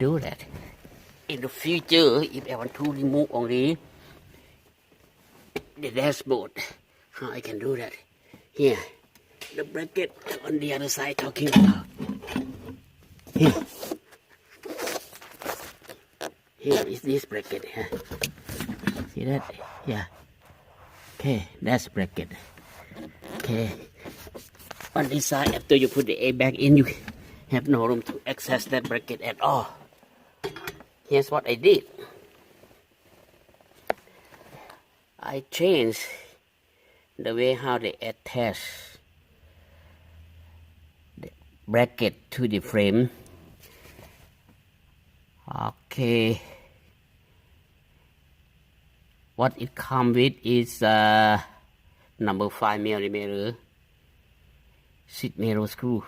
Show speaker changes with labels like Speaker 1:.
Speaker 1: do that. In the future, if I want to remove only the dashboard, how I can do that? Here, the bracket on the other side talking about. Here is this bracket here. See that? Yeah. Okay, that's bracket. Okay. On this side, after you put the A back in, you have no room to access that bracket at all. Here's what I did. I changed the way how they attach the bracket to the frame. Okay. What it comes with is number 5mm sheet metal screw